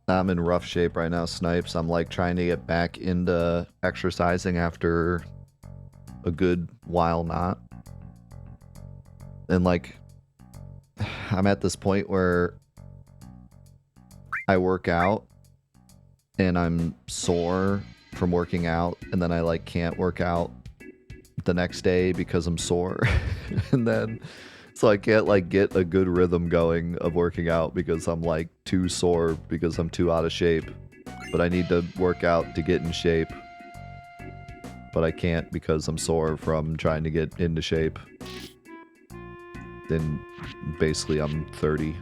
I'm in rough shape right now, Snipes. I'm like trying to get back into exercising after a good while not. And like, I'm at this point where I work out and I'm sore from working out, and then I like can't work out the next day because I'm sore. And then so I can't like get a good rhythm going of working out because I'm like too sore because I'm too out of shape. But I need to work out to get in shape. But I can't because I'm sore from trying to get into shape. Then basically I'm 30.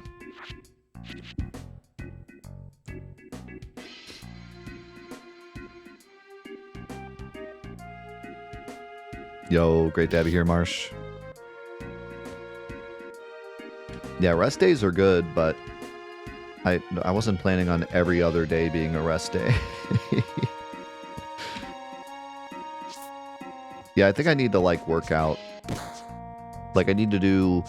Yo, great to have you here, Marsh. Yeah, rest days are good, but I wasn't planning on every other day being a rest day. Yeah, I think I need to like work out. Like I need to do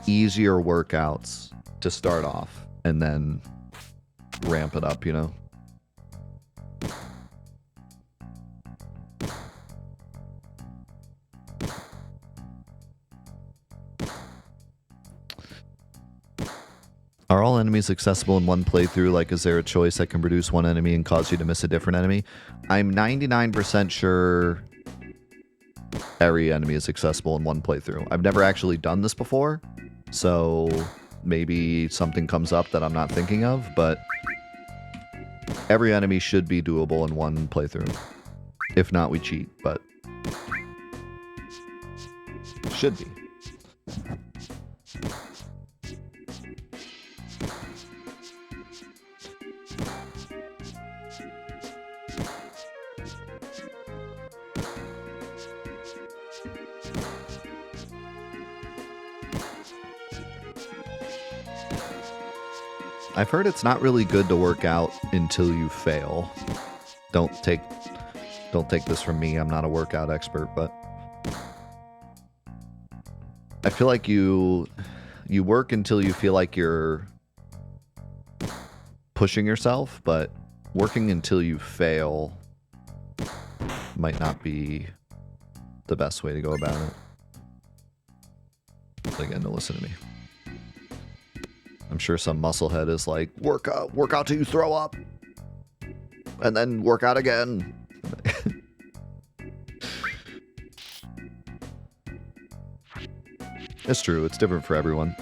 easier workouts to start off and then ramp it up, you know? Are all enemies accessible in one playthrough? Like, is there a choice that can produce one enemy and cause you to miss a different enemy? I'm 99% sure every enemy is accessible in one playthrough. I've never actually done this before, so maybe something comes up that I'm not thinking of, but every enemy should be doable in one playthrough. If not, we cheat, but should be. I've heard it's not really good to work out until you fail. Don't take this from me. I'm not a workout expert, but I feel like you work until you feel like you're pushing yourself, but working until you fail might not be the best way to go about it. But again, don't listen to me. I'm sure some musclehead is like, work out till you throw up, and then work out again. It's true. It's different for everyone.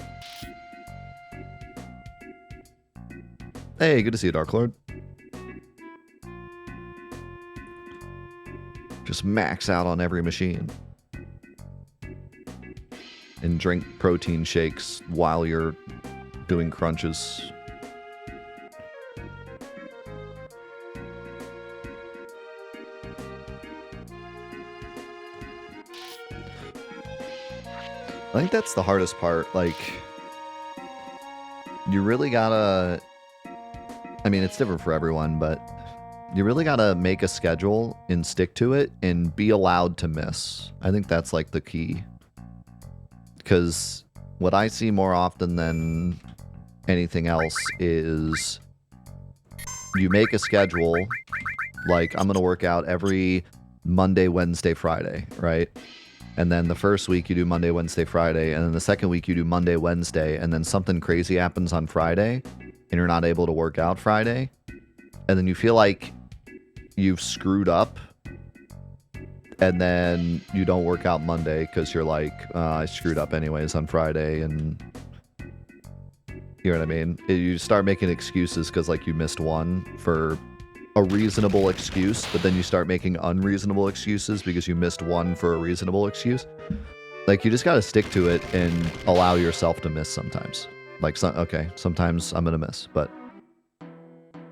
Hey, good to see you, Dark Lord. Just max out on every machine. And drink protein shakes while you're doing crunches. I think that's the hardest part. Like, you really gotta... I mean, it's different for everyone, but you really gotta make a schedule and stick to it and be allowed to miss. I think that's like the key. Because what I see more often than anything else is you make a schedule, like I'm gonna work out every Monday, Wednesday, Friday, right? And then the first week you do Monday, Wednesday, Friday, and then the second week you do Monday, Wednesday, and then something crazy happens on Friday and you're not able to work out Friday, and then you feel like you've screwed up, and then you don't work out Monday because you're like, I screwed up anyways on Friday, and you know what I mean? You start making excuses because like you missed one for a reasonable excuse, but then you start making unreasonable excuses because you missed one for a reasonable excuse. Like, you just got to stick to it and allow yourself to miss sometimes. Like, okay, sometimes I'm going to miss, but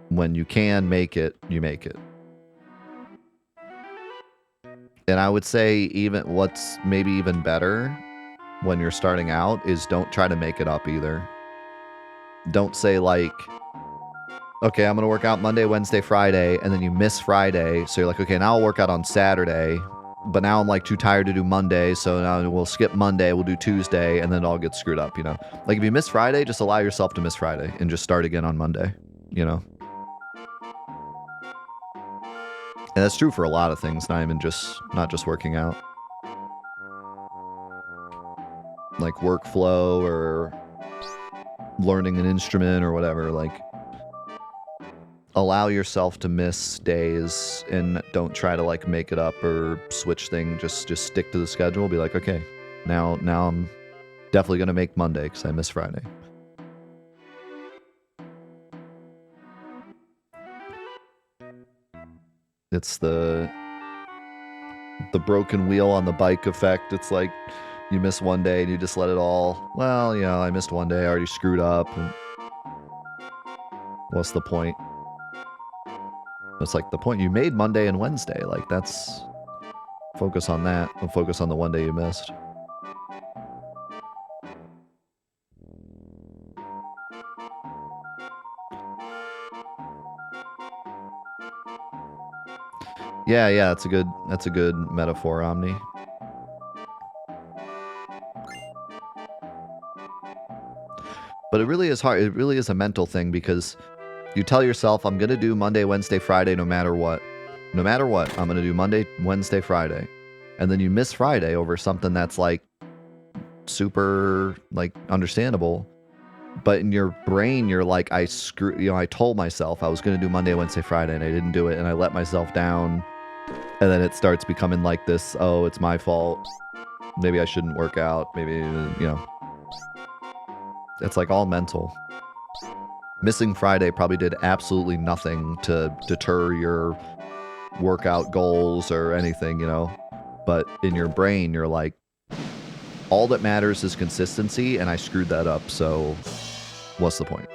when you can make it, you make it. And I would say even what's maybe even better when you're starting out is don't try to make it up either. Don't say like, okay, I'm going to work out Monday, Wednesday, Friday, and then you miss Friday. So you're like, okay, now I'll work out on Saturday, but now I'm like too tired to do Monday. So now we'll skip Monday, we'll do Tuesday, and then it all gets screwed up, you know? Like if you miss Friday, just allow yourself to miss Friday and just start again on Monday, you know? And that's true for a lot of things, not just working out. Like workflow or learning an instrument or whatever. Like, allow yourself to miss days and don't try to like make it up or switch things. Just stick to the schedule. Be like, okay, now I'm definitely gonna make Monday because I missed Friday. It's the broken wheel on the bike effect. It's like you miss one day and you just let it all. Well, I missed one day. I already screwed up. And what's the point? It's like the point you made Monday and Wednesday. Like that's focus on that. Don't focus on the one day you missed. Yeah, that's a good metaphor, Omni. But it really is hard. It really is a mental thing because you tell yourself, I'm going to do Monday, Wednesday, Friday, no matter what. No matter what, I'm going to do Monday, Wednesday, Friday. And then you miss Friday over something that's like super like understandable. But in your brain, you're like, I told myself I was going to do Monday, Wednesday, Friday, and I didn't do it. And I let myself down. And then it starts becoming like this, oh, it's my fault. Maybe I shouldn't work out. Maybe, It's like all mental. Missing Friday probably did absolutely nothing to deter your workout goals or anything, But in your brain, you're like, all that matters is consistency, and I screwed that up, so what's the point?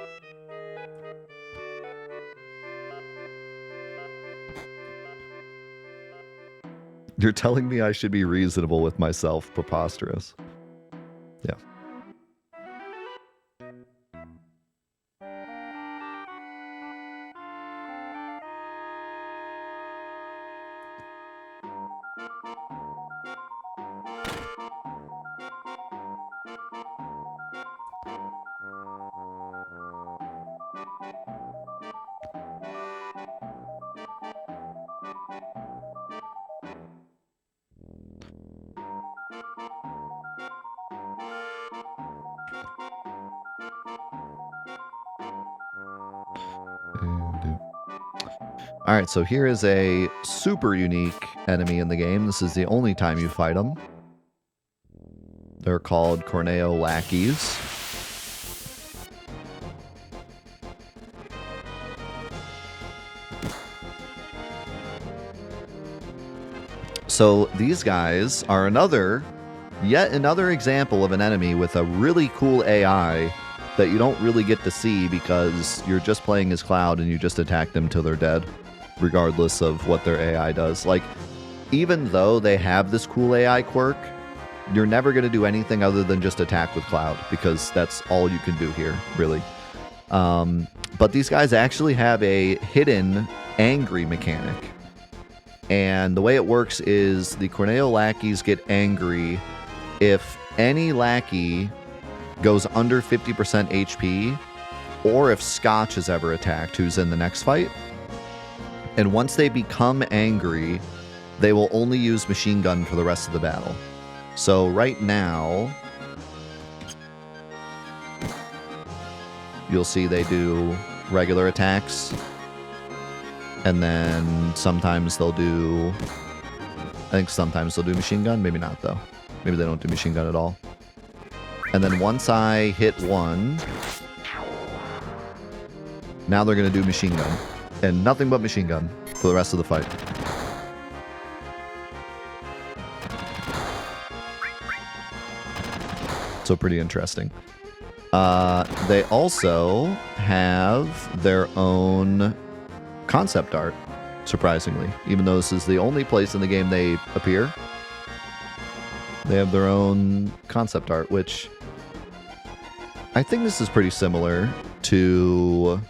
You're telling me I should be reasonable with myself. Preposterous. Yeah. Alright, so here is a super unique enemy in the game. This is the only time you fight them. They're called Corneo lackeys. So these guys are yet another example of an enemy with a really cool AI that you don't really get to see because you're just playing as Cloud and you just attack them till they're dead, regardless of what their AI does. Like, even though they have this cool AI quirk, you're never going to do anything other than just attack with Cloud because that's all you can do here, really. But these guys actually have a hidden angry mechanic. And the way it works is the Corneo lackeys get angry if any lackey goes under 50% HP, or if Scotch is ever attacked, who's in the next fight. And once they become angry, they will only use machine gun for the rest of the battle. So right now, you'll see they do regular attacks. And then sometimes they'll do... I think sometimes they'll do machine gun. Maybe not, though. Maybe they don't do machine gun at all. And then once I hit one, now they're going to do machine gun. And nothing but machine gun for the rest of the fight. So pretty interesting. They also have their own concept art, surprisingly. Even though this is the only place in the game they appear, they have their own concept art, which I think this is pretty similar to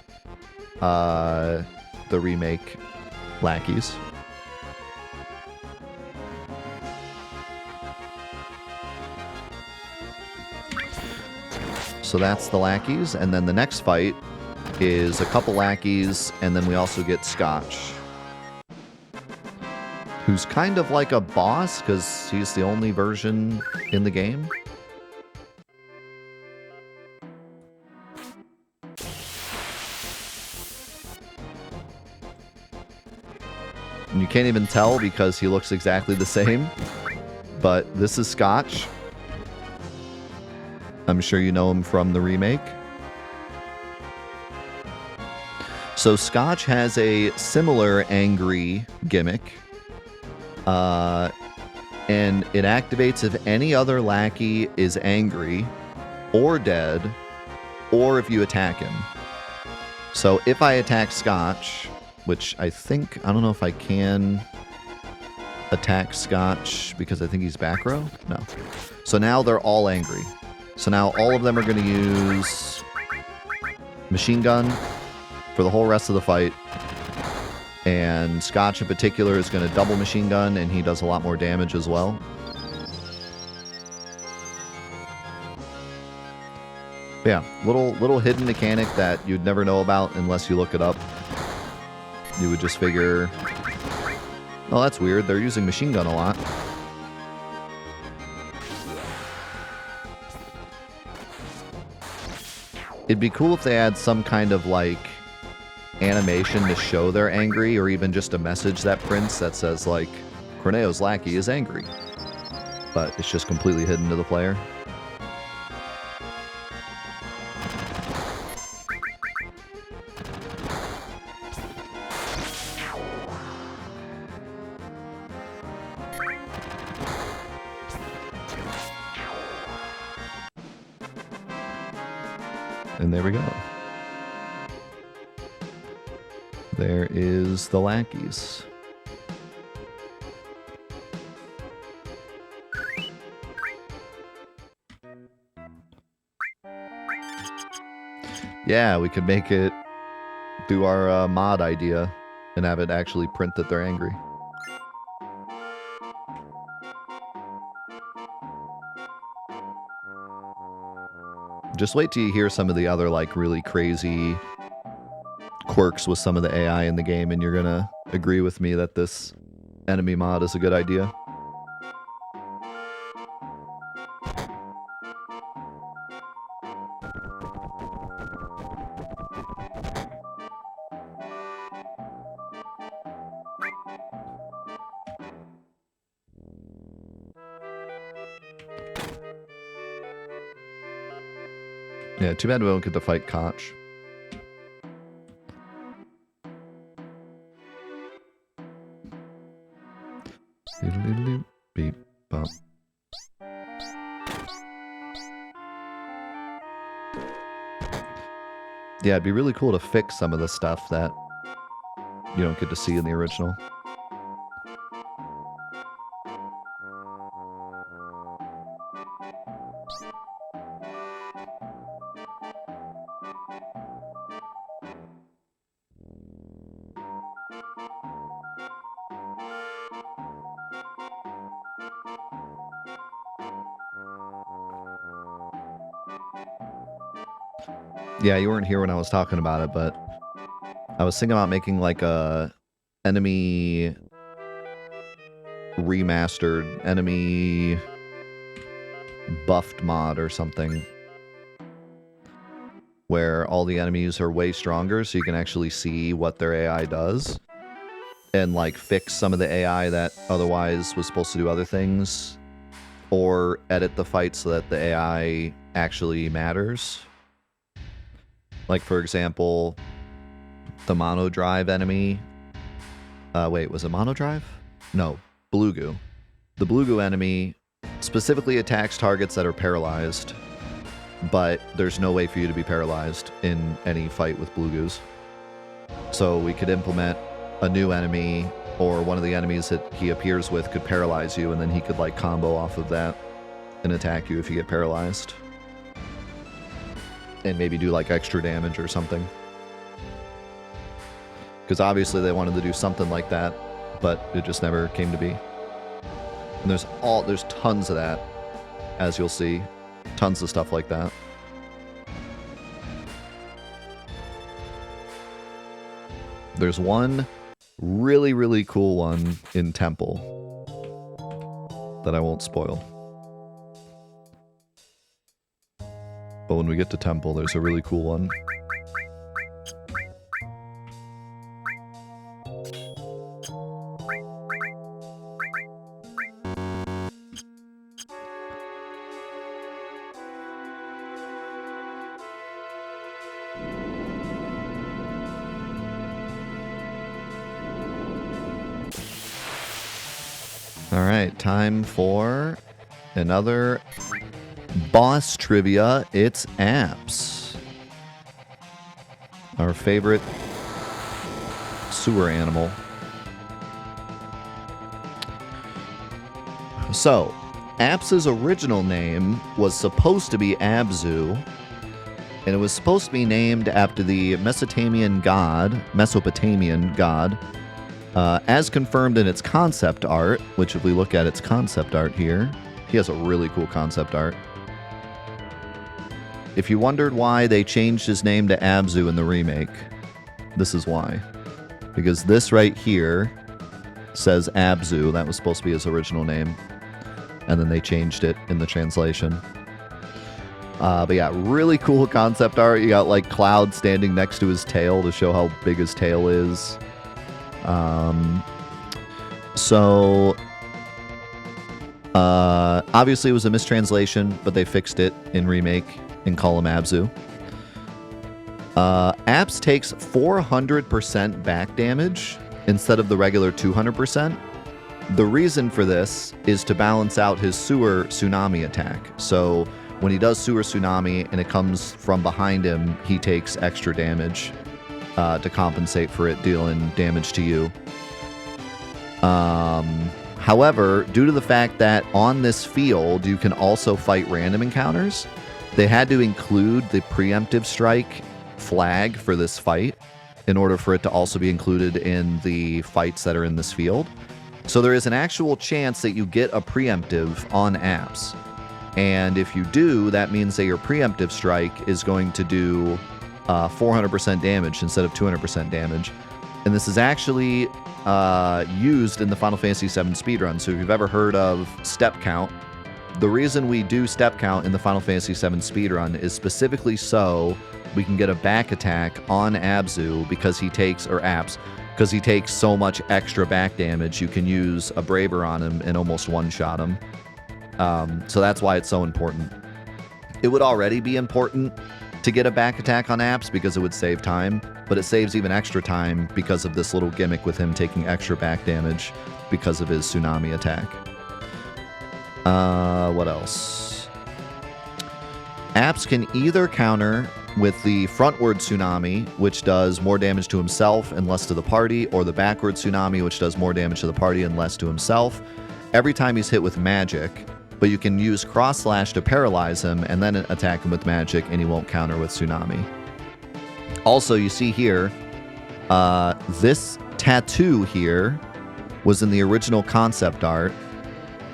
the remake lackeys. So that's the lackeys, and then the next fight is a couple lackeys, and then we also get Scotch. who's kind of like a boss because he's the only version in the game. And you can't even tell because he looks exactly the same. But this is Scotch. I'm sure you know him from the remake. So Scotch has a similar angry gimmick. And it activates if any other lackey is angry or dead, or if you attack him. So if I attack Scotch, which I don't know if I can attack Scotch because I think he's back row. No. So now they're all angry. So now all of them are going to use machine gun for the whole rest of the fight. And Scotch in particular is going to double machine gun, and he does a lot more damage as well. But yeah, little hidden mechanic that you'd never know about unless you look it up. You would just figure, oh, that's weird. They're using machine gun a lot. It'd be cool if they had some kind of like animation to show they're angry, or even just a message that prints that says like Corneo's lackey is angry, but it's just completely hidden to the player. And there we go. There is the lackeys. Yeah, we could make it through our mod idea and have it actually print that they're angry. Just wait till you hear some of the other like really crazy quirks with some of the AI in the game, and you're gonna agree with me that this enemy mod is a good idea. Yeah, too bad we don't get to fight Koch. Beep, bop. Yeah, it'd be really cool to fix some of the stuff that you don't get to see in the original. Yeah, you weren't here when I was talking about it, but I was thinking about making like a enemy remastered, enemy buffed mod or something, where all the enemies are way stronger so you can actually see what their AI does, and like fix some of the AI that otherwise was supposed to do other things, or edit the fight so that the AI actually matters. Like, for example, the Mono Drive enemy. Wait, was it Mono Drive? No, Blue Goo. The Blue Goo enemy specifically attacks targets that are paralyzed, but there's no way for you to be paralyzed in any fight with Blue Goos. So we could implement a new enemy, or one of the enemies that he appears with could paralyze you, and then he could like combo off of that and attack you if you get paralyzed. And maybe do like extra damage or something. Because obviously they wanted to do something like that, but it just never came to be. And there's tons of that, as you'll see. Tons of stuff like that. There's one Really, really cool one in Temple that I won't spoil. But when we get to Temple, there's a really cool one. Alright, time for another boss trivia. It's apps. Our favorite sewer animal. So, Apps' original name was supposed to be Abzu, and it was supposed to be named after the Mesopotamian god, as confirmed in its concept art, which if we look at its concept art here, he has a really cool concept art. If you wondered why they changed his name to Abzu in the remake, this is why. Because this right here says Abzu, that was supposed to be his original name, and then they changed it in the translation. But yeah, really cool concept art. You got like Cloud standing next to his tail to show how big his tail is. Obviously it was a mistranslation, but they fixed it in remake and call him Abzu. Apps takes 400% back damage instead of the regular 200%. The reason for this is to balance out his sewer tsunami attack. So when he does sewer tsunami and it comes from behind him, he takes extra damage to compensate for it dealing damage to you. However, due to the fact that on this field you can also fight random encounters, they had to include the preemptive strike flag for this fight in order for it to also be included in the fights that are in this field. So there is an actual chance that you get a preemptive on apps. And if you do, that means that your preemptive strike is going to do 400% damage instead of 200% damage. And this is actually used in the Final Fantasy VII speedrun. So if you've ever heard of step count, the reason we do step count in the Final Fantasy VII speedrun is specifically so we can get a back attack on Abzu because he takes, or Apps, because he takes so much extra back damage. You can use a Braver on him and almost one-shot him. So that's why it's so important. It would already be important to get a back attack on Apps because it would save time, but it saves even extra time because of this little gimmick with him taking extra back damage because of his tsunami attack. What else? Apps can either counter with the frontward tsunami, which does more damage to himself and less to the party, or the backward tsunami, which does more damage to the party and less to himself, every time he's hit with magic. But you can use cross slash to paralyze him and then attack him with magic, and he won't counter with tsunami. Also, you see here, this tattoo here was in the original concept art,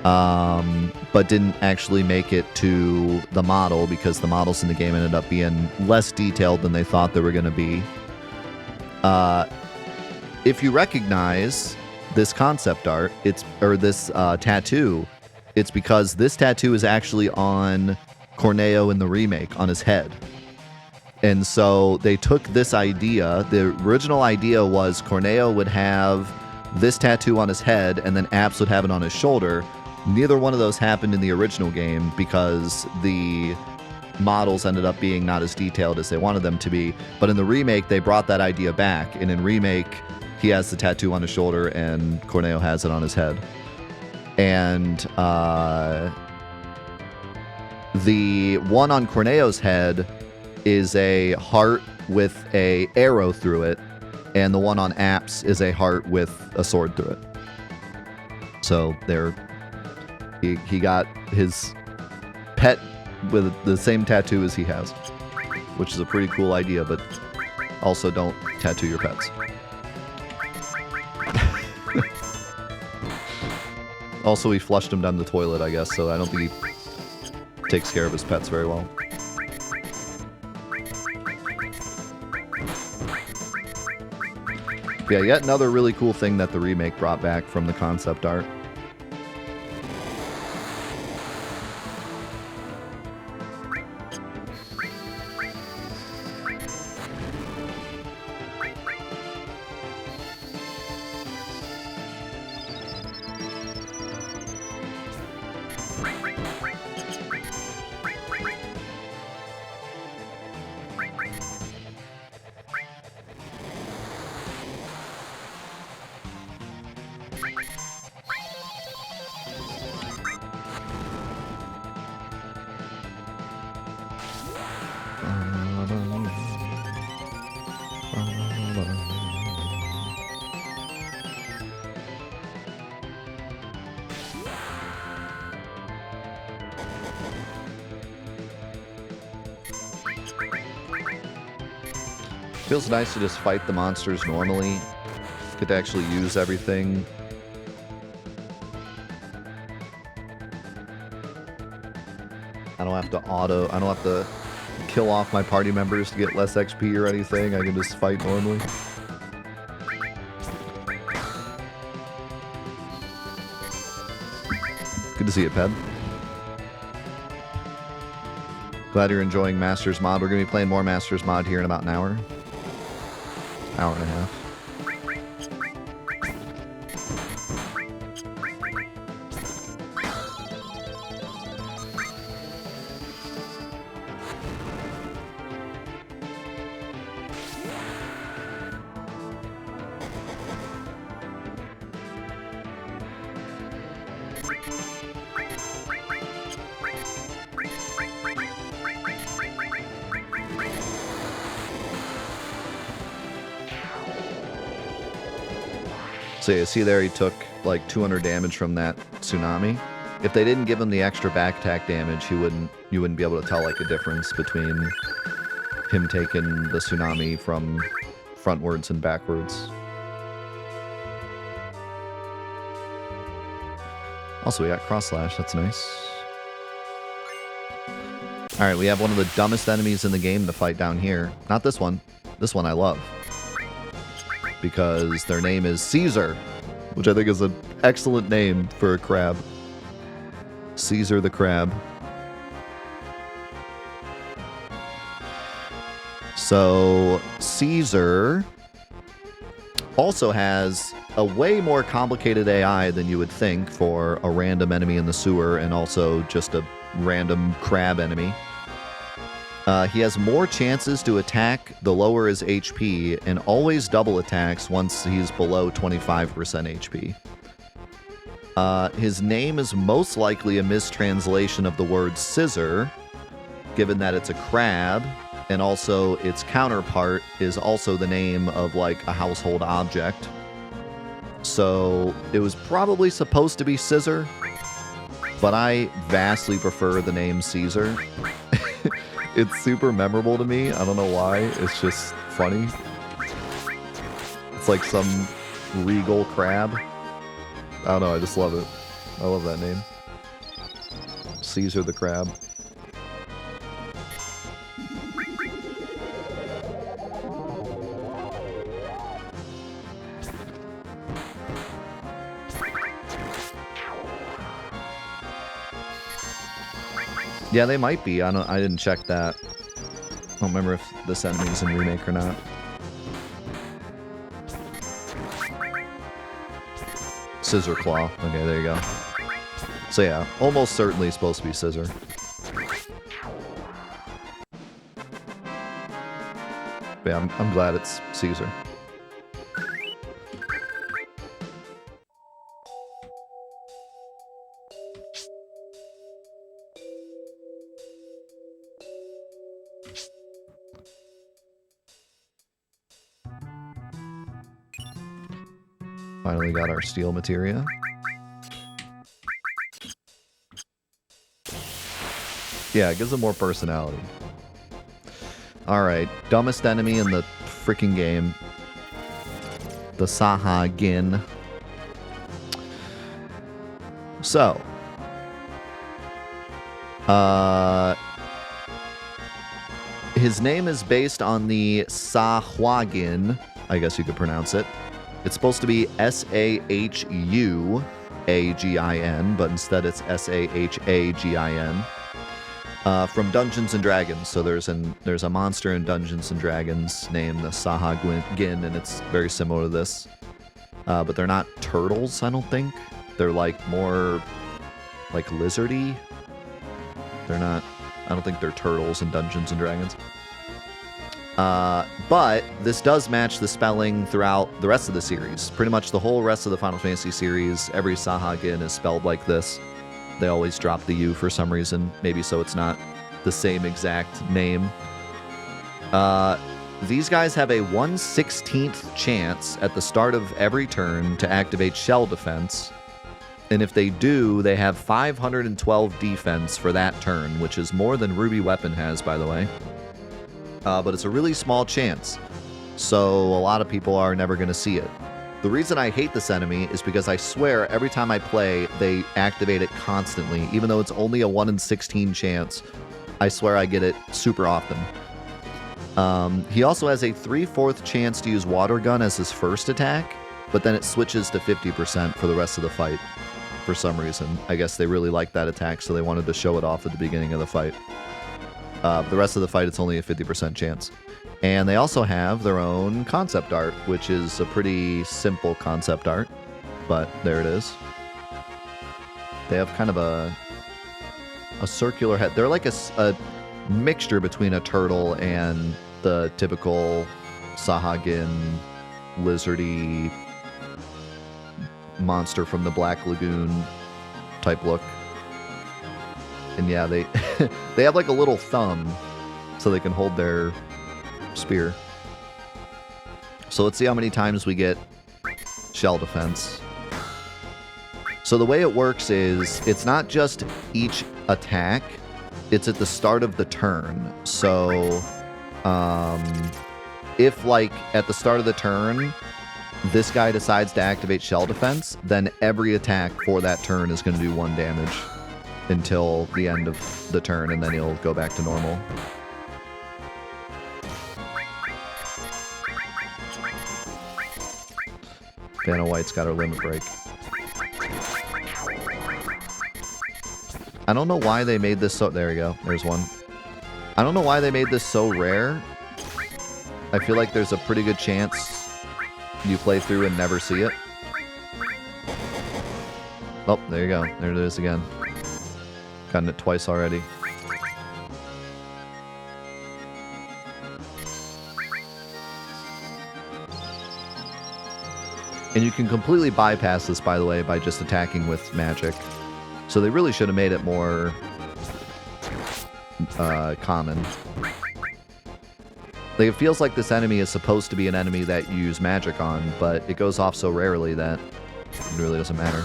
but didn't actually make it to the model because the models in the game ended up being less detailed than they thought they were going to be. If you recognize this concept art, this tattoo, it's because this tattoo is actually on Corneo in the remake on his head. And so they took this idea. The original idea was Corneo would have this tattoo on his head and then Apps would have it on his shoulder. Neither one of those happened in the original game because the models ended up being not as detailed as they wanted them to be. But in the remake, they brought that idea back. And in remake, he has the tattoo on his shoulder and Corneo has it on his head. And the one on Corneo's head is a heart with a arrow through it, and the one on Apps is a heart with a sword through it. So he got his pet with the same tattoo as he has, which is a pretty cool idea, but also don't tattoo your pets. Also, he flushed him down the toilet, I guess, so I don't think he takes care of his pets very well. Yeah, yet another really cool thing that the remake brought back from the concept art. Feels nice to just fight the monsters normally. Get to actually use everything. I don't have to kill off my party members to get less XP or anything. I can just fight normally. Good to see you, Ped. Glad you're enjoying Masters Mod. We're going to be playing more Masters Mod here in about an hour. Hour and a half. So you see there, he took like 200 damage from that tsunami. If they didn't give him the extra back attack damage, you wouldn't be able to tell like a difference between him taking the tsunami from frontwards and backwards. Also, we got cross slash. That's nice. All right, we have one of the dumbest enemies in the game to fight down here. Not this one. This one I love. Because their name is Caesar, which I think is an excellent name for a crab. Caesar the crab. So Caesar also has a way more complicated AI than you would think for a random enemy in the sewer and also just a random crab enemy. He has more chances to attack the lower his HP and always double attacks once he's below 25% HP. His name is most likely a mistranslation of the word scissor, given that it's a crab, and also its counterpart is also the name of like a household object. So it was probably supposed to be scissor, but I vastly prefer the name Caesar. It's super memorable to me. I don't know why. It's just funny. It's like some regal crab. I don't know. I just love it. I love that name. Caesar the crab. Yeah, they might be. I didn't check that. I don't remember if this enemy's in remake or not. Scissor Claw. Okay, there you go. So yeah, almost certainly supposed to be Scissor. But yeah, I'm glad it's Caesar. Finally got our steel materia. Yeah, it gives them more personality. Alright, dumbest enemy in the freaking game. The Sahagin. So. His name is based on the Sahuagin, I guess you could pronounce it, It's supposed to be Sahuagin, but instead it's Sahagin. From Dungeons and Dragons. So there's a monster in Dungeons and Dragons named the Sahuagin, and it's very similar to this. But they're not turtles, I don't think. They're like more like lizardy. They're not. I don't think they're turtles in Dungeons and Dragons. But this does match the spelling throughout the rest of the series. Pretty much the whole rest of the Final Fantasy series, every Sahuagin is spelled like this. They always drop the U for some reason, maybe so it's not the same exact name. These guys have a 1/16th chance at the start of every turn to activate Shell Defense. And if they do, they have 512 defense for that turn, which is more than Ruby Weapon has, by the way. But it's a really small chance, so a lot of people are never going to see it. The reason I hate this enemy is because I swear every time I play, they activate it constantly. Even though it's only a 1 in 16 chance, I swear I get it super often. He also has a 3/4 chance to use Water Gun as his first attack, but then it switches to 50% for the rest of the fight for some reason. I guess they really liked that attack, so they wanted to show it off at the beginning of the fight. The rest of the fight, it's only a 50% chance. And they also have their own concept art, which is a pretty simple concept art, but there it is. They have kind of a circular head. They're like a mixture between a turtle and the typical Sahuagin lizardy monster from the Black Lagoon type look. And yeah, they they have like a little thumb so they can hold their spear. So let's see how many times we get Shell Defense. So the way it works is it's not just each attack, it's at the start of the turn. So if like at the start of the turn this guy decides to activate Shell Defense, then every attack for that turn is going to do 1 damage until the end of the turn, and then he'll go back to normal. Vanna White's got her limit break. I don't know why they made this so... There we go. There's one. I don't know why they made this so rare. I feel like there's a pretty good chance you play through and never see it. Oh, there you go. There it is again. Gotten it twice already. And you can completely bypass this, by the way, by just attacking with magic. So they really should have made it more common. Like, it feels like this enemy is supposed to be an enemy that you use magic on, but it goes off so rarely that it really doesn't matter.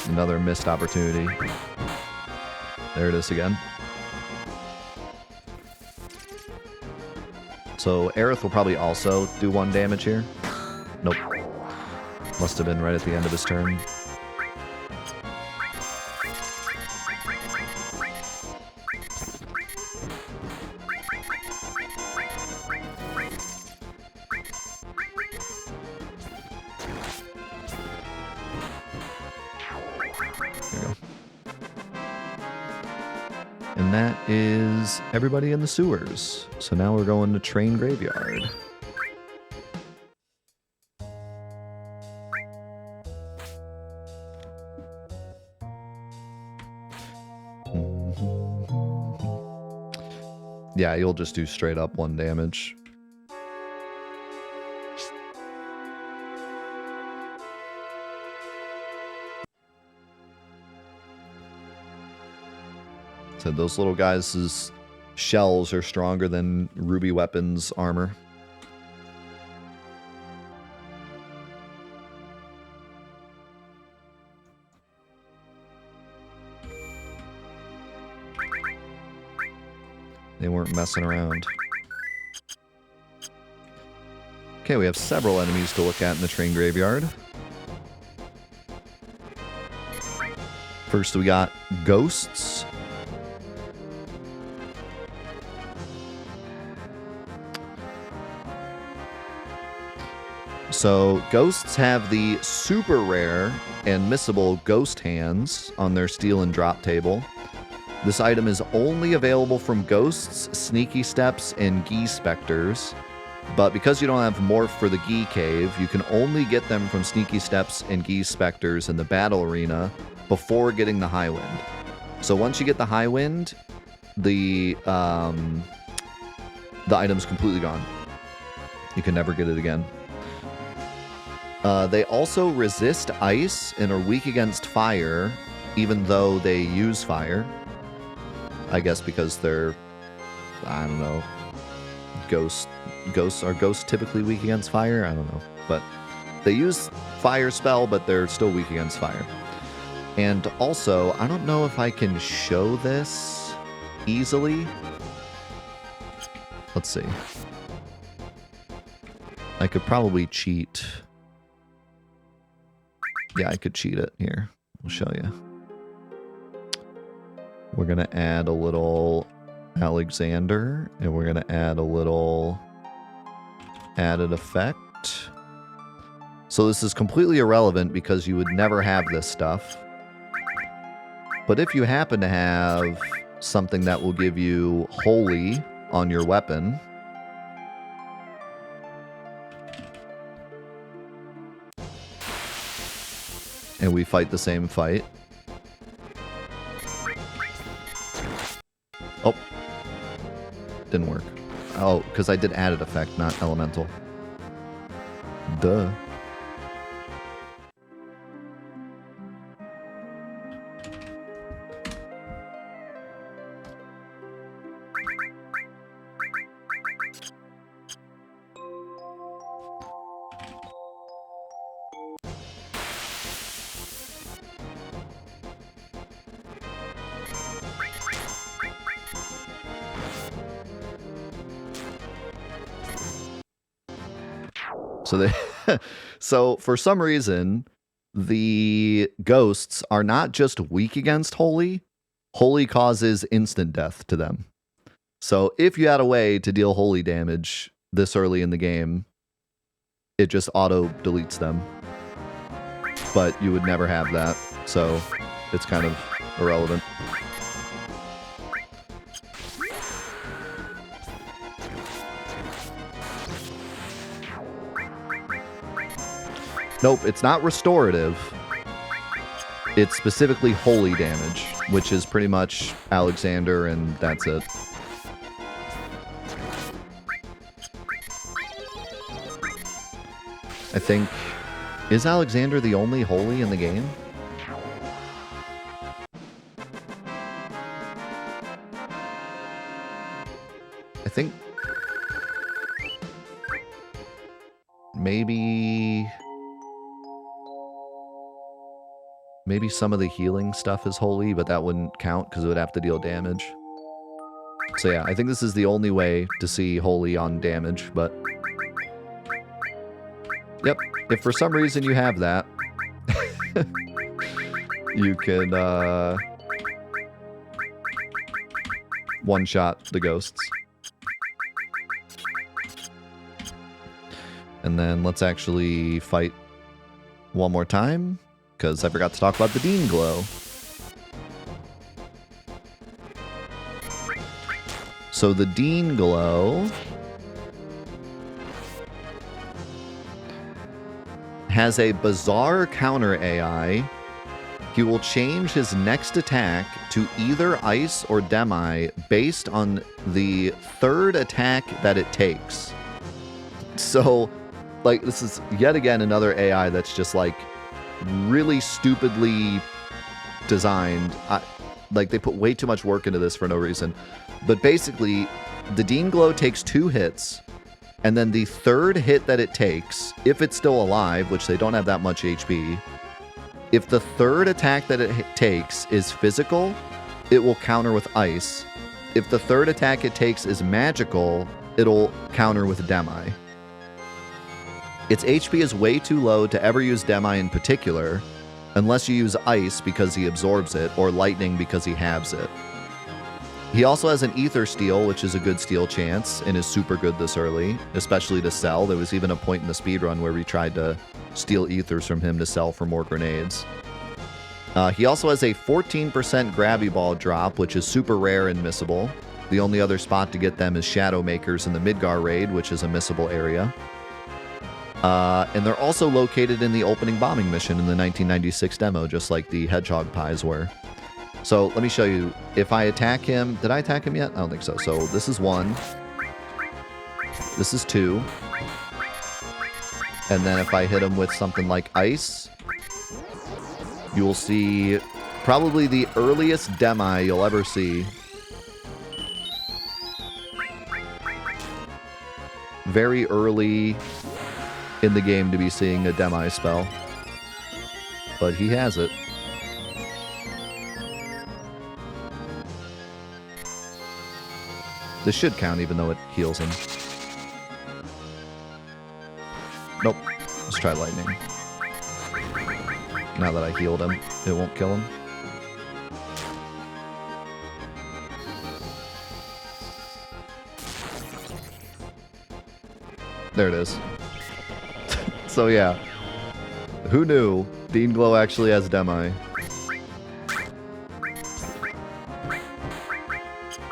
Another missed opportunity. There it is again. So Aerith will probably also do 1 damage here. Nope. Must have been right at the end of his turn. And that is everybody in the sewers. So now we're going to Train Graveyard. Yeah, you'll just do straight up 1 damage. So those little guys' shells are stronger than Ruby Weapon's armor. They weren't messing around. Okay, we have several enemies to look at in the Train Graveyard. First we got Ghosts. So ghosts have the super rare and missable ghost hands on their steal and drop table. This item is only available from ghosts, sneaky steps, and Gee specters. But because you don't have morph for the Gee cave, you can only get them from sneaky steps and Gee specters in the battle arena before getting the high wind. So once you get the high wind, the item's completely gone. You can never get it again. They also resist ice and are weak against fire, even though they use fire. I guess because they're, I don't know, ghosts. Are ghosts typically weak against fire? I don't know. But they use fire spell, but they're still weak against fire. And also, I don't know if I can show this easily. Let's see. I could probably cheat. Yeah, I could cheat it. Here, I'll show you. We're going to add a little Alexander, and we're going to add a little added effect. So this is completely irrelevant because you would never have this stuff. But if you happen to have something that will give you holy on your weapon, and we fight the same fight. Oh. Didn't work. Oh, because I did added effect, not elemental. Duh. So for some reason, the ghosts are not just weak against holy. Holy causes instant death to them. So if you had a way to deal holy damage this early in the game, it just auto deletes them. But you would never have that, so it's kind of irrelevant. Nope, it's not restorative. It's specifically holy damage, which is pretty much Alexander, and that's it. I think... Is Alexander the only holy in the game? I think... Maybe some of the healing stuff is holy, but that wouldn't count because it would have to deal damage. So yeah, I think this is the only way to see holy on damage, but... Yep, if for some reason you have that, you can one-shot the ghosts. And then let's actually fight one more time, because I forgot to talk about the Dean Glow. So the Dean Glow has a bizarre counter AI. He will change his next attack to either ice or demi based on the third attack that it takes. So, like, this is yet again another AI that's just, like, really stupidly designed. Like, they put way too much work into this for no reason. But basically, the Dean Glow takes 2 hits, and then the third hit that it takes, if it's still alive, which they don't have that much HP, if the third attack that it takes is physical, it will counter with ice. If the third attack it takes is magical, it'll counter with demi. Its HP is way too low to ever use demi in particular, unless you use ice because he absorbs it, or lightning because he halves it. He also has an Ether Steal, which is a good steal chance and is super good this early, especially to sell. There was even a point in the speedrun where we tried to steal Ethers from him to sell for more grenades. He also has a 14% Gravity Ball drop, which is super rare and missable. The only other spot to get them is Shadow Makers in the Midgar raid, which is a missable area. And they're also located in the opening bombing mission in the 1996 demo, just like the Hedgehog Pies were. So let me show you. If I attack him... Did I attack him yet? I don't think so. So this is 1. This is 2. And then if I hit him with something like Ice, you will see probably the earliest Demi you'll ever see. Very early in the game to be seeing a Demi spell. But he has it. This should count even though it heals him. Nope. Let's try lightning. Now that I healed him, it won't kill him. There it is. So yeah. Who knew? Dean Glow actually has Demi.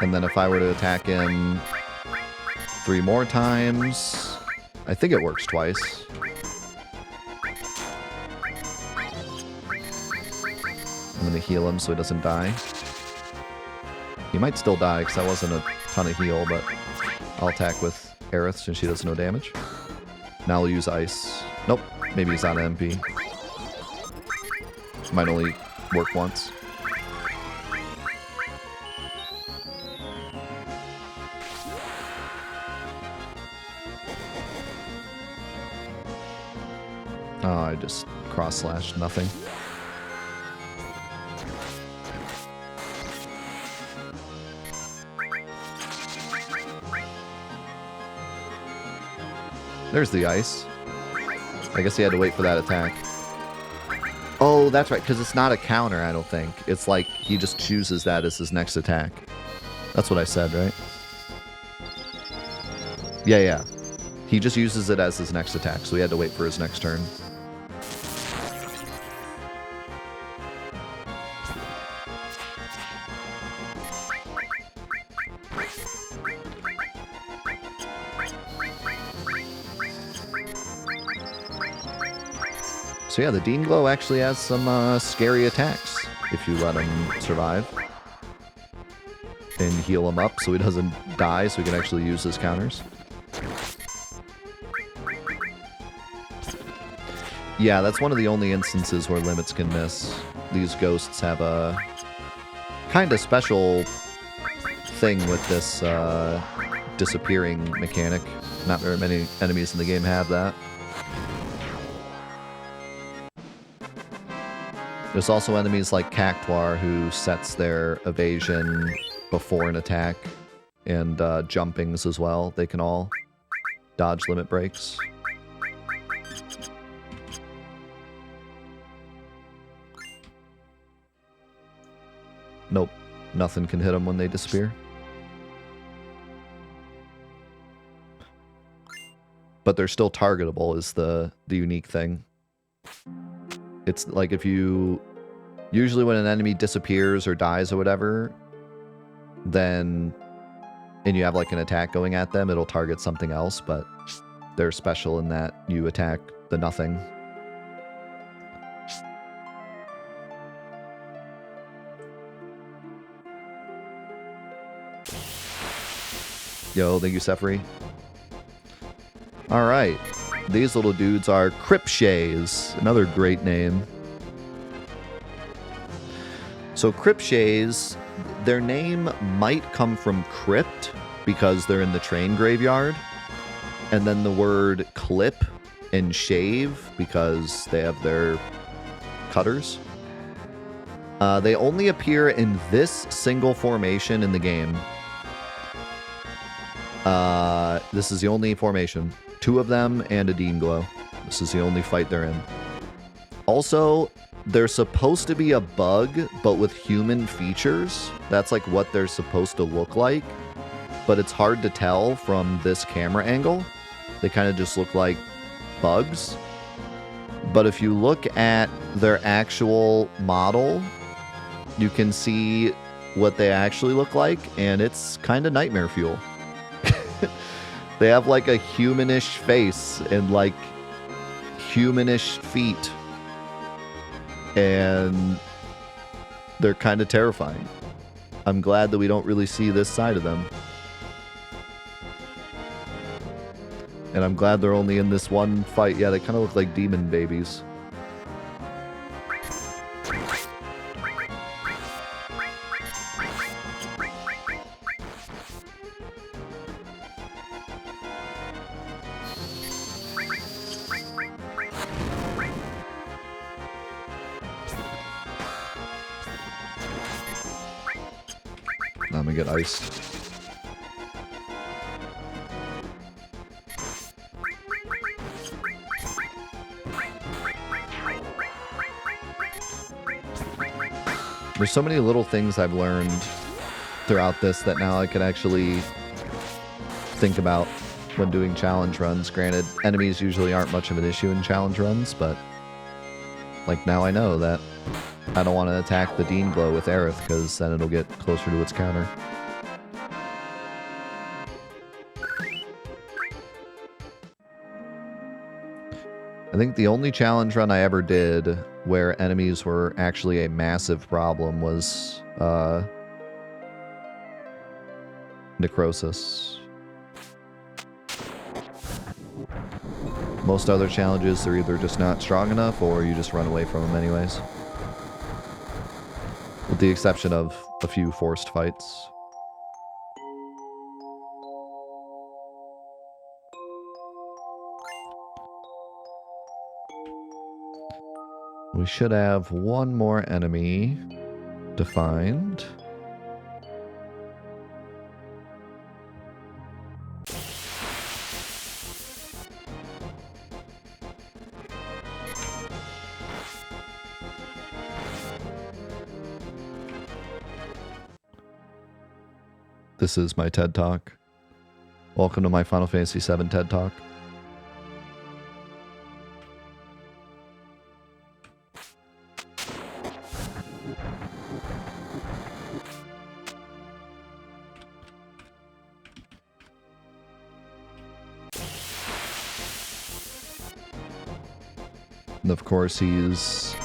And then if I were to attack him 3 more times, I think it works twice. I'm going to heal him so he doesn't die. He might still die because that wasn't a ton of heal, but I'll attack with Aerith since she does no damage. Now I'll use Ice. Nope, maybe he's out of MP. Might only work once. Oh, I just cross-slashed nothing. There's the ice. I guess he had to wait for that attack. Oh, that's right, because it's not a counter, I don't think. It's like he just chooses that as his next attack. That's what I said, right? Yeah. He just uses it as his next attack, so he had to wait for his next turn. So yeah, the Dean Glow actually has some scary attacks if you let him survive. And heal him up so he doesn't die, so he can actually use his counters. Yeah, that's one of the only instances where limits can miss. These ghosts have a kind of special thing with this disappearing mechanic. Not very many enemies in the game have that. There's also enemies like Cactuar who sets their evasion before an attack, and jumpings as well. They can all dodge limit breaks. Nope, nothing can hit them when they disappear. But they're still targetable is the unique thing. It's like if you... Usually when an enemy disappears or dies or whatever, then... And you have like an attack going at them, it'll target something else, but they're special in that you attack the nothing. Yo, thank you, Sephri. Alright. These little dudes are Cripshays. Another great name. So Cripshays, their name might come from crypt because they're in the train graveyard. And then the word clip and shave because they have their cutters. They only appear in this single formation in the game. This is the only formation. 2 of them and a Dean Glow. This is the only fight they're in. Also, there's supposed to be a bug but with human features. That's like what they're supposed to look like, but it's hard to tell from this camera angle. They kind of just look like bugs. But if you look at their actual model, you can see what they actually look like, and it's kind of nightmare fuel. They have like a humanish face and like humanish feet, and they're kind of terrifying. I'm glad that we don't really see this side of them. And I'm glad they're only in this one fight. Yeah, they kind of look like demon babies. I'm gonna get iced. There's so many little things I've learned throughout this that now I can actually think about when doing challenge runs. Granted, enemies usually aren't much of an issue in challenge runs, but like now I know that I don't want to attack the Dean Glow with Aerith, because then it'll get closer to its counter. I think the only challenge run I ever did where enemies were actually a massive problem was Necrosis. Most other challenges, they're either just not strong enough or you just run away from them anyways. With the exception of a few forced fights. We should have one more enemy to find. This is my TED Talk. Welcome to my Final Fantasy VII TED Talk. And of course, he's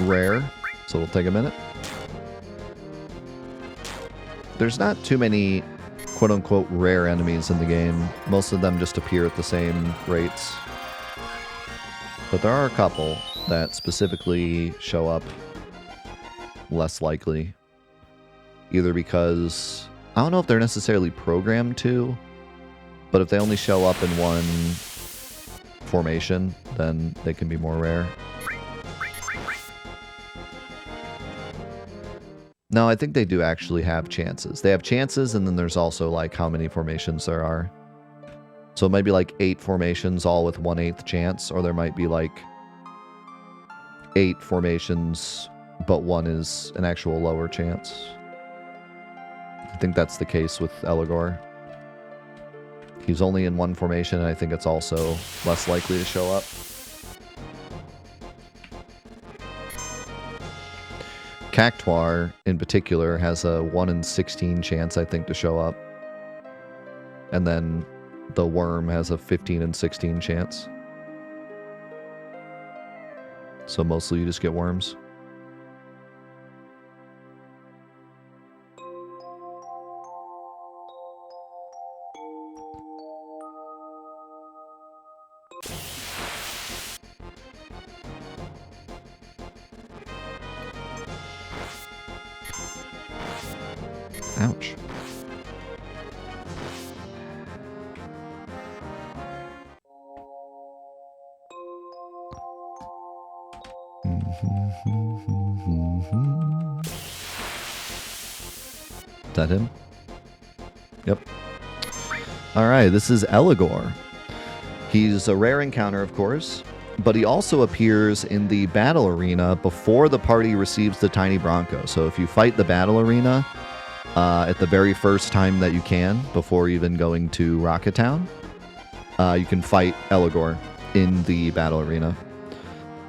rare, so it'll take a minute. There's not too many quote-unquote rare enemies in the game. Most of them just appear at the same rates. But there are a couple that specifically show up less likely. Either because, I don't know if they're necessarily programmed to, but if they only show up in one formation, then they can be more rare. No, I think they do actually have chances. They have chances, and then there's also like how many formations there are. So it might be like 8 formations all with 1/8 chance, or there might be like 8 formations, but one is an actual lower chance. I think that's the case with Eligor. He's only in one formation, and I think it's also less likely to show up. Cactuar, in particular, has a 1 in 16 chance, I think, to show up. And then the worm has a 15 in 16 chance. So mostly you just get worms. Ouch. Is that him? Yep. Alright, this is Eligor. He's a rare encounter, of course. but he also appears in the battle arena before the party receives the tiny Bronco. So if you fight the battle arena at the very first time that you can, before even going to Rocket Town, you can fight Eligor in the battle arena.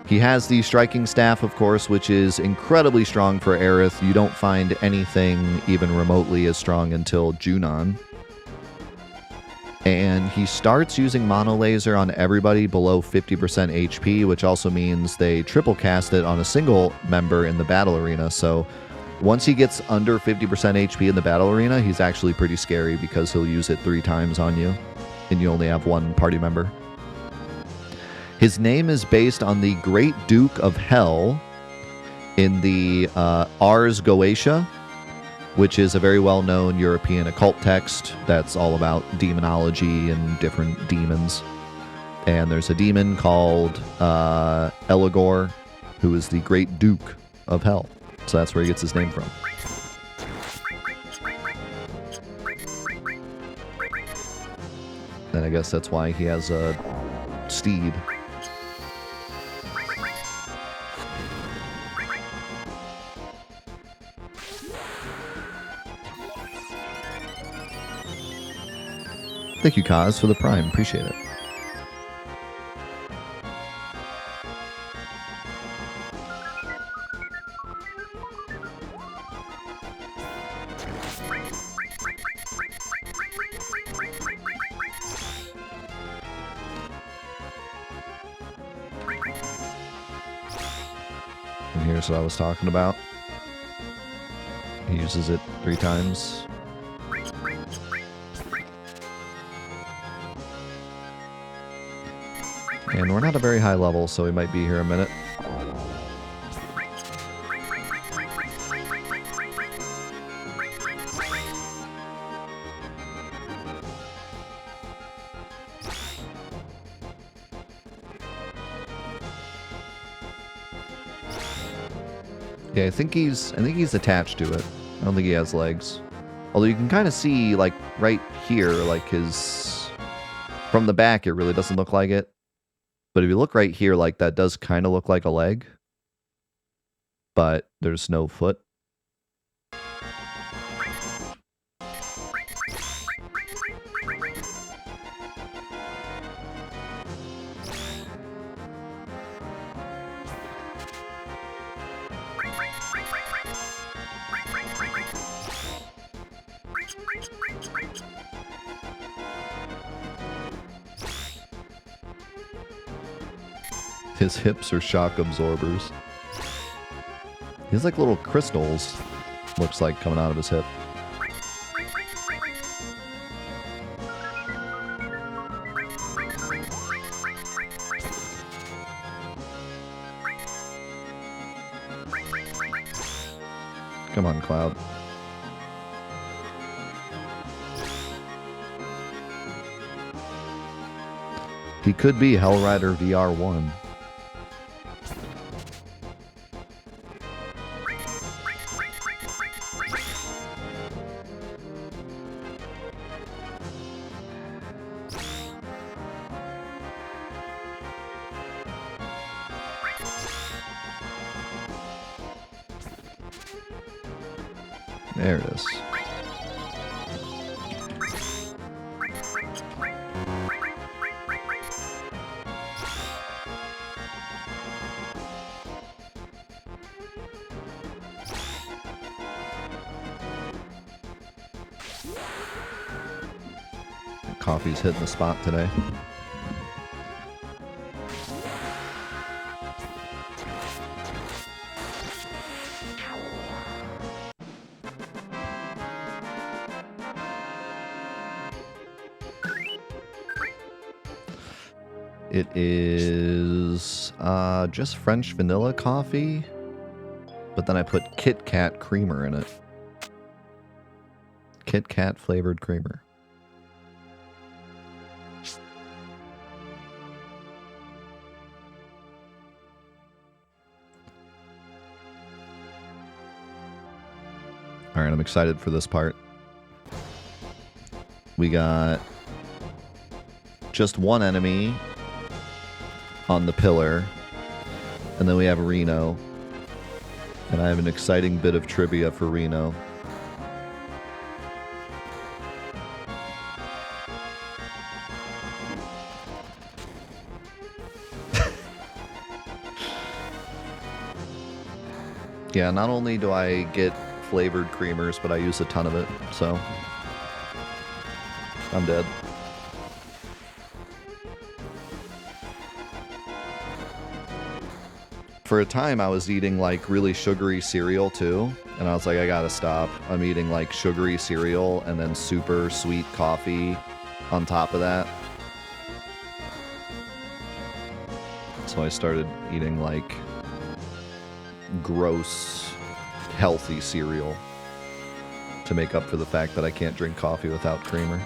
He has the striking staff, of course, which is incredibly strong for Aerith. You don't find anything even remotely as strong until Junon. And he starts using Mono Laser on everybody below 50% HP, which also means they triple cast it on a single member in the battle arena. So once he gets under 50% HP in the battle arena, he's actually pretty scary because he'll use it 3 times on you, and you only have 1 party member. His name is based on the Great Duke of Hell in the Ars Goetia, which is a very well-known European occult text that's all about demonology and different demons. And there's a demon called Eligor, who is the Great Duke of Hell. So that's where he gets his name from. And I guess that's why he has a steed. Thank you, Kaz, for the Prime. Appreciate it. And here's what I was talking about. He uses it 3 times. And we're not a very high level, so we might be here a minute. Yeah, I think he's attached to it. I don't think he has legs. Although you can kind of see, like, right here, like his... From the back, it really doesn't look like it. But if you look right here, like, that does kind of look like a leg. But there's no foot. His hips are shock absorbers. He has like little crystals, looks like, coming out of his hip. Come on, Cloud. He could be Hellrider VR1. There it is. Coffee's hitting the spot today. It is just French vanilla coffee, but then I put Kit Kat creamer in it. Kit Kat flavored creamer. All right, I'm excited for this part. We got just one enemy on the pillar. And then we have Reno. And I have an exciting bit of trivia for Reno. Yeah, not only do I get flavored creamers, but I use a ton of it, so I'm dead. For a time, I was eating, like, really sugary cereal, too. And I was like, I gotta stop. I'm eating, like, sugary cereal and then super sweet coffee on top of that. So I started eating, like, gross, healthy cereal to make up for the fact that I can't drink coffee without creamer.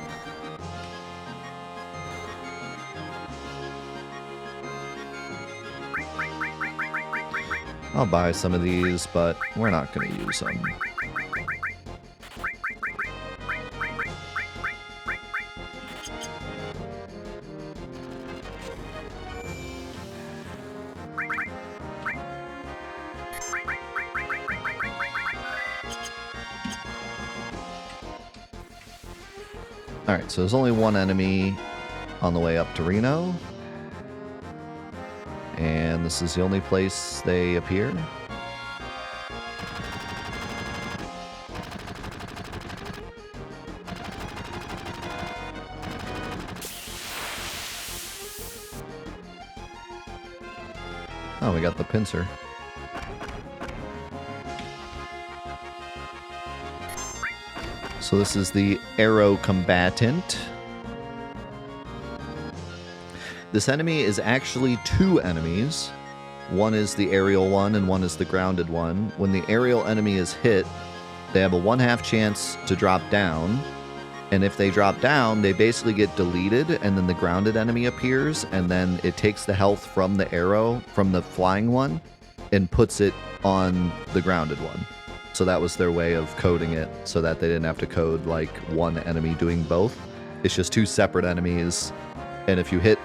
I'll buy some of these, but we're not going to use them. Alright, so there's only one enemy on the way up to Reno. And this is the only place they appear. Oh, we got the pincer. So this is the arrow combatant. This enemy is actually two enemies. One is the aerial one and one is the grounded one. When the aerial enemy is hit, they have a 1/2 chance to drop down. And if they drop down, they basically get deleted, and then the grounded enemy appears, and then it takes the health from the arrow, from the flying one, and puts it on the grounded one. So that was their way of coding it, so that they didn't have to code, like, one enemy doing both. It's just two separate enemies, and if you hit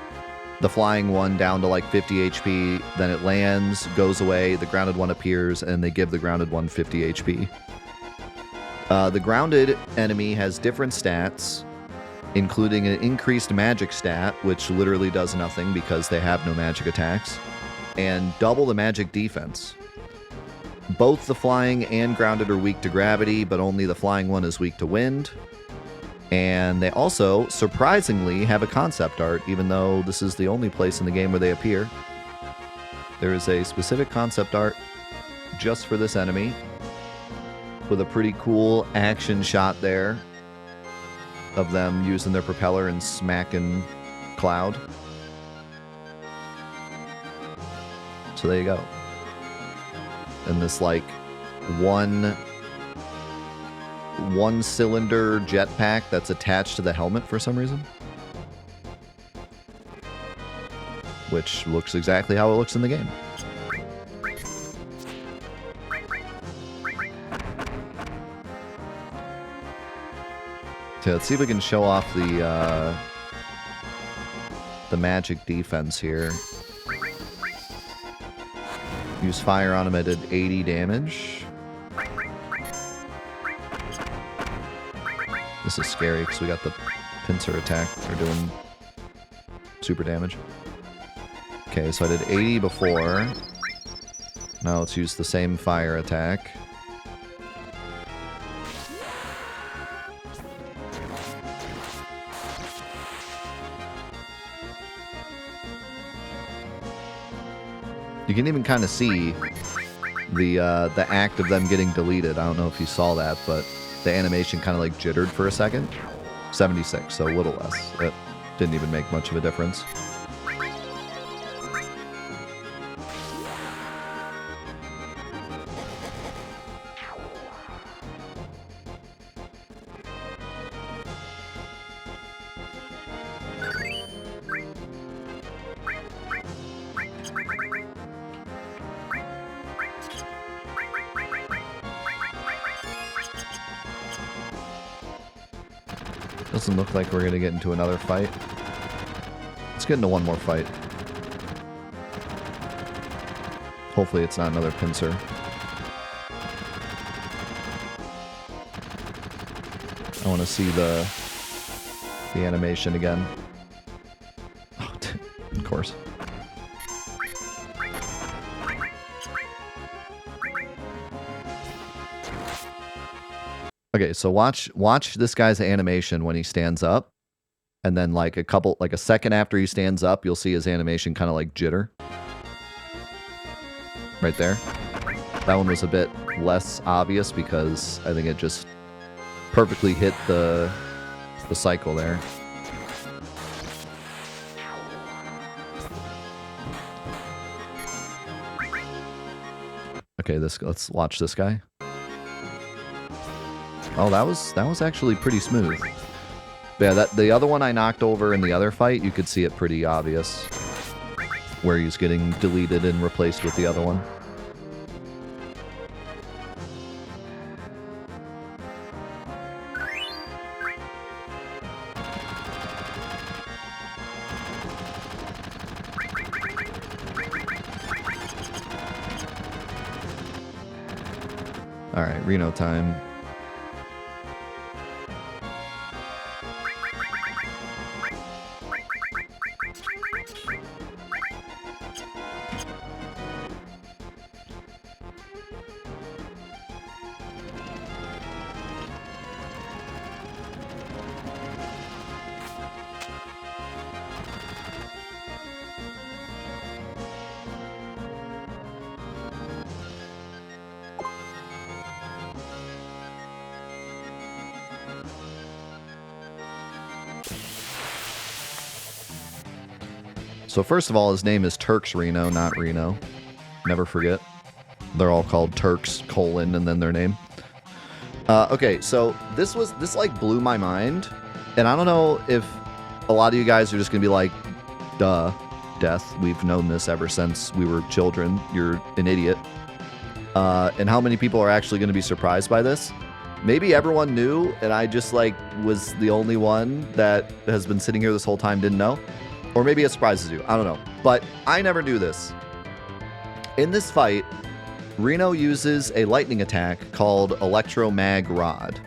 the flying one down to like 50 HP, then it lands, goes away, the grounded one appears, and they give the grounded one 50 HP. The grounded enemy has different stats, including an increased magic stat, which literally does nothing because they have no magic attacks, and double the magic defense. Both the flying and grounded are weak to gravity, but only the flying one is weak to wind. And they also, surprisingly, have a concept art, even though this is the only place in the game where they appear. There is a specific concept art just for this enemy, with a pretty cool action shot there of them using their propeller and smacking Cloud. So there you go. And this, like, one-cylinder jetpack that's attached to the helmet for some reason. Which looks exactly how it looks in the game. So let's see if we can show off the magic defense here. Use fire on him, I did 80 damage. This is scary because we got the pincer attack. They're doing super damage. Okay, so I did 80 before. Now let's use the same fire attack. You can even kind of see the act of them getting deleted. I don't know if you saw that, but the animation kind of like jittered for a second. 76, so a little less. It didn't even make much of a difference. Doesn't look like we're going to get into another fight. Let's get into one more fight. Hopefully it's not another pincer. I want to see the animation again. Oh, of course. Okay, so watch this guy's animation when he stands up. And then like a second after he stands up, you'll see his animation kind of like jitter. Right there. That one was a bit less obvious because I think it just perfectly hit the cycle there. Okay, let's watch this guy. Oh, that was actually pretty smooth. But yeah, the other one I knocked over in the other fight, you could see it pretty obvious where he's getting deleted and replaced with the other one. All right, Reno time. So first of all, his name is Turks Reno, not Reno. Never forget. They're all called Turks, colon, and then their name. Okay, so this like blew my mind. And I don't know if a lot of you guys are just going to be like, duh, Death. We've known this ever since we were children. You're an idiot. And how many people are actually going to be surprised by this? Maybe everyone knew, and I just like was the only one that has been sitting here this whole time didn't know. Or maybe it surprises you. I don't know. But I never knew this. In this fight, Reno uses a lightning attack called Electromag Rod.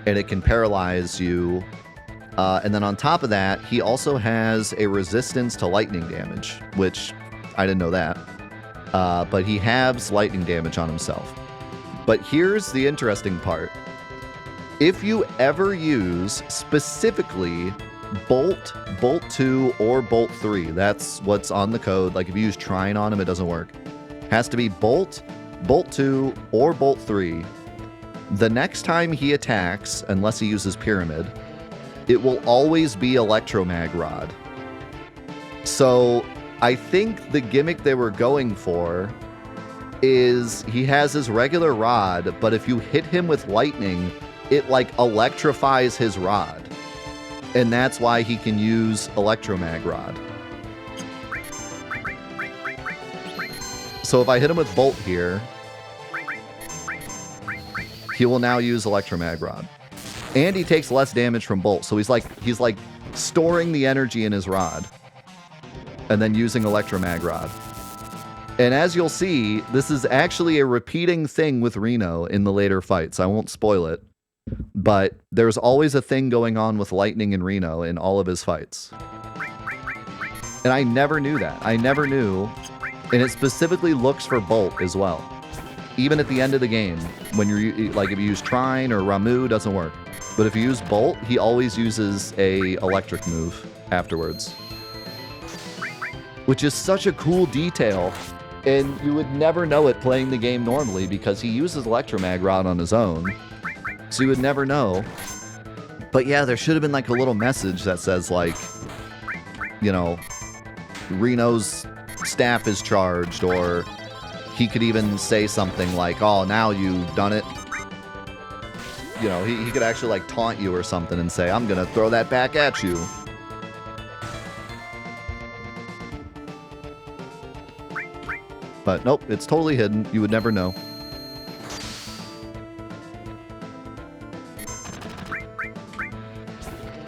And it can paralyze you. And then on top of that, he also has a resistance to lightning damage, which I didn't know that. But he halves lightning damage on himself. But here's the interesting part. If you ever use specifically Bolt 2, or Bolt 3. That's what's on the code. Like if you use Trine on him, it doesn't work. Has to be Bolt 2, or Bolt 3. The next time he attacks, unless he uses Pyramid, it will always be Electromag Rod. So I think the gimmick they were going for is he has his regular rod, but if you hit him with lightning, it like electrifies his rod. And that's why he can use Electromag Rod. So if I hit him with Bolt here, he will now use Electromag Rod. And he takes less damage from Bolt. So he's like storing the energy in his rod. And then using Electromag Rod. And as you'll see, this is actually a repeating thing with Reno in the later fights. I won't spoil it. But there's always a thing going on with Lightning and Reno in all of his fights. And I never knew that. I never knew. And it specifically looks for Bolt as well. Even at the end of the game, when you're like if you use Trine or Ramu, doesn't work. But if you use Bolt, he always uses a electric move afterwards. Which is such a cool detail. And you would never know it playing the game normally because he uses Electromag Rod on his own. So you would never know. But yeah, there should have been like a little message that says like, you know, Reno's staff is charged, or he could even say something like, oh, now you've done it. You know, he could actually like taunt you or something and say, I'm going to throw that back at you. But nope, it's totally hidden. You would never know.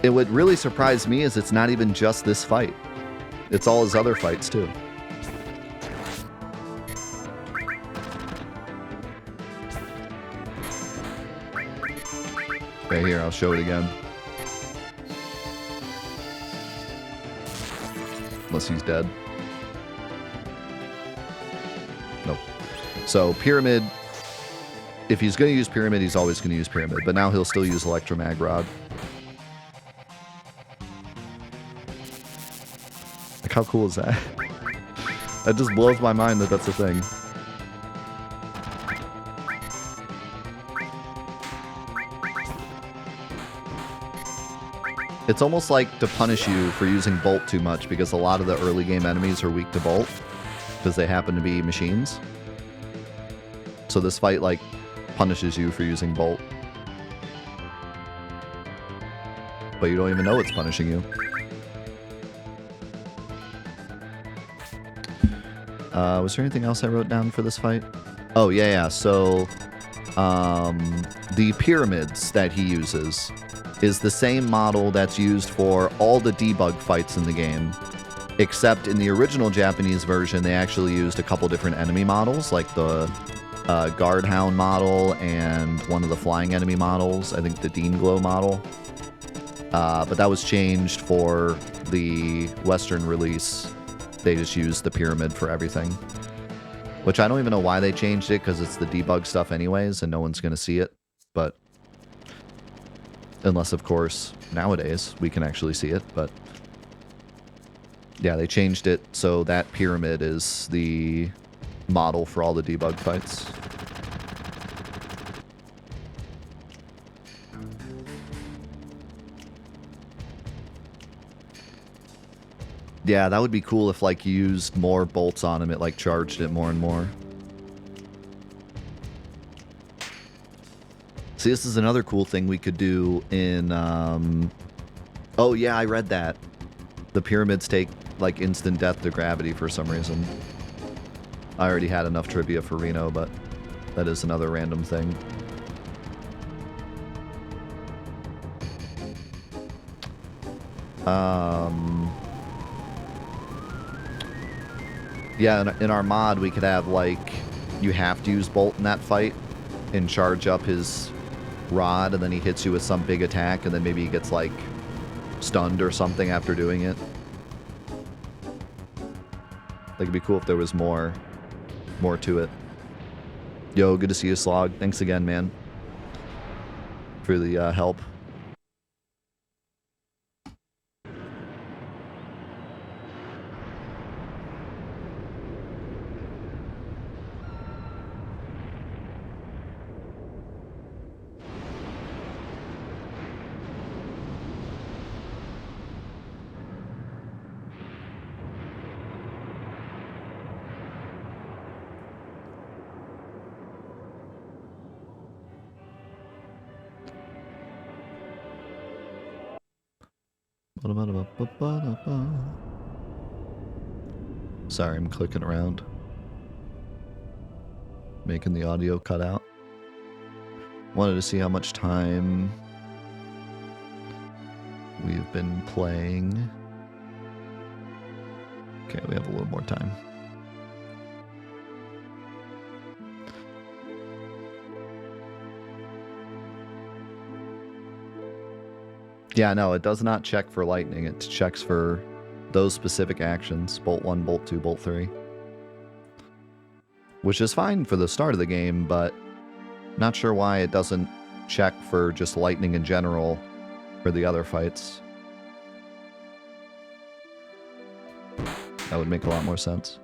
It would really surprise me is it's not even just this fight. It's all his other fights too. Okay, here, I'll show it again. Unless he's dead. Nope. So, Pyramid... If he's going to use Pyramid, he's always going to use Pyramid. But now he'll still use Electromag Rod. Like, how cool is that? That just blows my mind that that's a thing. It's almost like to punish you for using Bolt too much, because a lot of the early game enemies are weak to Bolt, because they happen to be machines. So this fight, like, punishes you for using Bolt. But you don't even know it's punishing you. Was there anything else I wrote down for this fight? Oh, yeah. So, the pyramids that he uses is the same model that's used for all the debug fights in the game. Except in the original Japanese version, they actually used a couple different enemy models, like the Guard Hound model and one of the flying enemy models, I think the Dean Glow model. But that was changed for the Western release. They just used the pyramid for everything. Which I don't even know why they changed it, because it's the debug stuff anyways, and no one's going to see it. But unless, of course, nowadays we can actually see it. But yeah, they changed it so that pyramid is the model for all the debug fights. Yeah, that would be cool if, like, you used more bolts on him. It, like, charged it more and more. See, this is another cool thing we could do in, Oh, yeah, I read that. The pyramids take, like, instant death to gravity for some reason. I already had enough trivia for Reno, but that is another random thing. Yeah, in our mod, we could have, like, you have to use Bolt in that fight and charge up his rod, and then he hits you with some big attack, and then maybe he gets, like, stunned or something after doing it. Like, it'd be cool if there was more to it. Yo, good to see you, Slog. Thanks again, man, for the help. Sorry, I'm clicking around. Making the audio cut out. Wanted to see how much time we've been playing. Okay, we have a little more time. Yeah, no, it does not check for lightning. It checks for those specific actions. Bolt 1, Bolt 2, Bolt 3. Which is fine for the start of the game, but not sure why it doesn't check for just lightning in general for the other fights. That would make a lot more sense.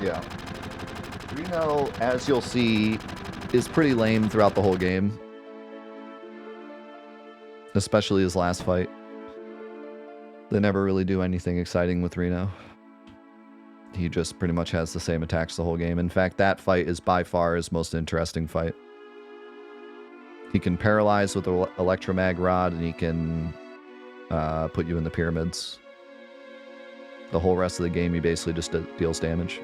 Yeah. Reno, as you'll see, is pretty lame throughout the whole game. Especially his last fight. They never really do anything exciting with Reno. He just pretty much has the same attacks the whole game. In fact, that fight is by far his most interesting fight. He can paralyze with the Electromag Rod, and he can put you in the pyramids. The whole rest of the game, he basically just deals damage.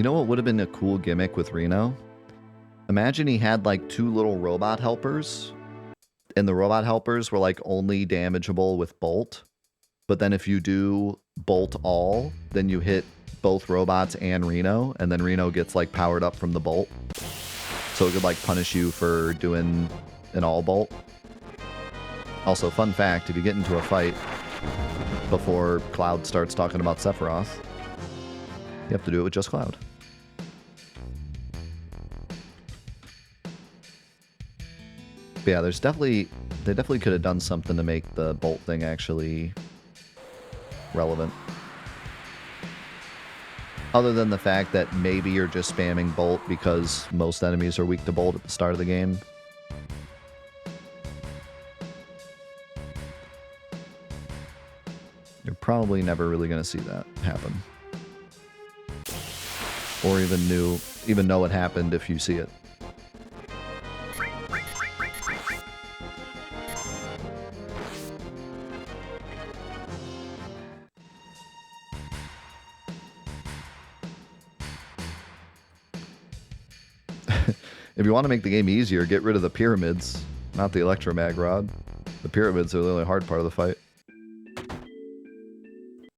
You know what would have been a cool gimmick with Reno? Imagine he had like 2 little robot helpers, and the robot helpers were like only damageable with Bolt. But then if you do Bolt all, then you hit both robots and Reno, and then Reno gets like powered up from the Bolt. So it could like punish you for doing an all Bolt. Also, fun fact, if you get into a fight before Cloud starts talking about Sephiroth, you have to do it with just Cloud. But yeah, they definitely could have done something to make the Bolt thing actually relevant. Other than the fact that maybe you're just spamming Bolt because most enemies are weak to Bolt at the start of the game. You're probably never really going to see that happen. Or even know it happened if you see it. If you want to make the game easier, get rid of the pyramids, not the electromag rod. The pyramids are the only hard part of the fight.